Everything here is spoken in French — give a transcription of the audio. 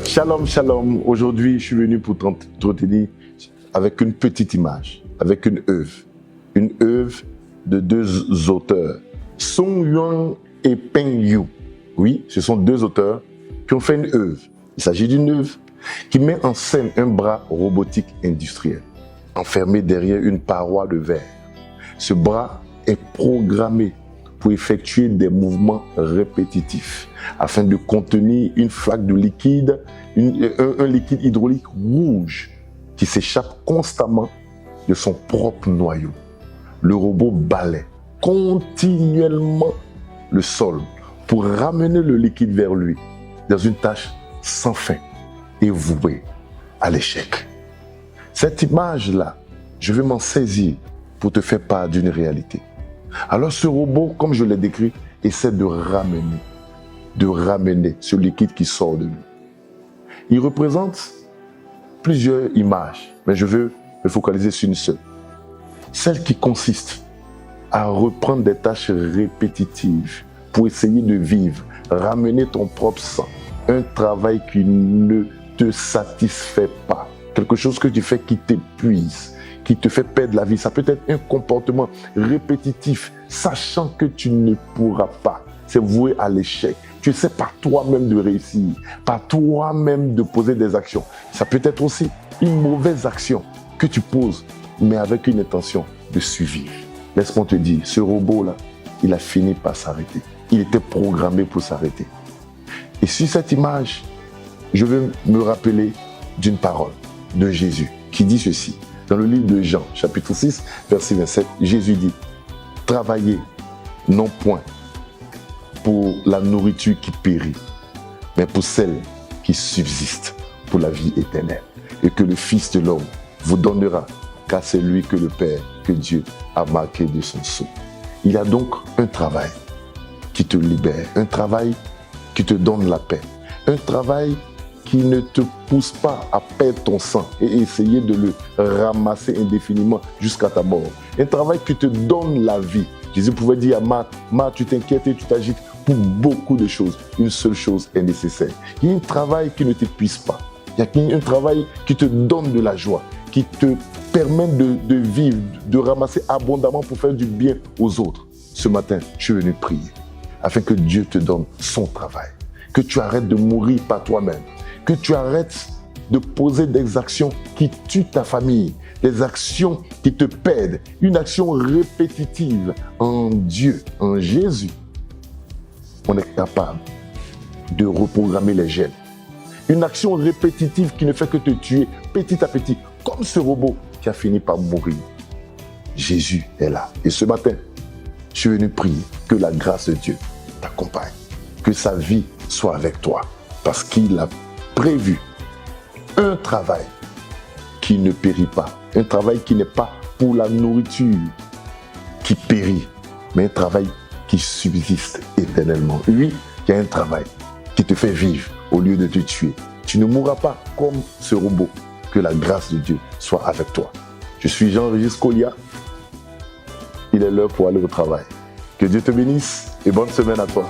Shalom, shalom. Aujourd'hui, je suis venu pour t'entretenir avec une petite image, avec une œuvre. Une œuvre de deux auteurs, Song Yuan et Peng Yu. Oui, ce sont deux auteurs qui ont fait une œuvre. Il s'agit d'une œuvre qui met en scène un bras robotique industriel, enfermé derrière une paroi de verre. Ce bras est programmé pour effectuer des mouvements répétitifs afin de contenir une flaque de liquide, un liquide hydraulique rouge qui s'échappe constamment de son propre noyau. Le robot balaie continuellement le sol pour ramener le liquide vers lui dans une tâche sans fin et vouée à l'échec. Cette image-là, je vais m'en saisir pour te faire part d'une réalité. Alors ce robot, comme je l'ai décrit, essaie de ramener ce liquide qui sort de lui. Il représente plusieurs images, mais je veux me focaliser sur une seule. Celle qui consiste à reprendre des tâches répétitives pour essayer de vivre, ramener ton propre sang, un travail qui ne te satisfait pas, quelque chose que tu fais qui t'épuise, qui te fait perdre la vie. Ça peut être un comportement répétitif, sachant que tu ne pourras pas. C'est voué à l'échec. Tu essaies par toi-même de réussir, par toi-même de poser des actions. Ça peut être aussi une mauvaise action que tu poses, mais avec une intention de survivre. Laisse-moi te dire, ce robot-là, il a fini par s'arrêter. Il était programmé pour s'arrêter. Et sur cette image, je veux me rappeler d'une parole de Jésus qui dit ceci. Dans le livre de Jean, chapitre 6, verset 27, Jésus dit « Travaillez, non point pour la nourriture qui périt, mais pour celle qui subsiste pour la vie éternelle. Et que le Fils de l'homme vous donnera, car c'est lui que le Père, que Dieu a marqué de son sceau. » Il y a donc un travail qui te libère, un travail qui te donne la paix, un travail qui ne te pousse pas à perdre ton sang et essayer de le ramasser indéfiniment jusqu'à ta mort. Un travail qui te donne la vie. Jésus pouvait dire à Marc, tu t'inquiètes et tu t'agites pour beaucoup de choses. Une seule chose est nécessaire. Il y a un travail qui ne t'épuise pas. Il y a un travail qui te donne de la joie, qui te permet de vivre, de ramasser abondamment pour faire du bien aux autres. Ce matin, je suis venu prier afin que Dieu te donne son travail. Que tu arrêtes de mourir par toi-même. Que tu arrêtes de poser des actions qui tuent ta famille, des actions qui te perdent, une action répétitive. En Dieu, en Jésus, on est capable de reprogrammer les gènes. Une action répétitive qui ne fait que te tuer petit à petit, comme ce robot qui a fini par mourir. Jésus est là. Et ce matin, je suis venu prier que la grâce de Dieu t'accompagne, que sa vie soit avec toi, parce qu'il a prévu un travail qui ne périt pas, un travail qui n'est pas pour la nourriture qui périt, mais un travail qui subsiste éternellement. Lui, il y a un travail qui te fait vivre au lieu de te tuer. Tu ne mourras pas comme ce robot. Que la grâce de Dieu soit avec toi. Je suis Jean-Régis Colliat. Il est l'heure pour aller au travail. Que Dieu te bénisse et bonne semaine à toi.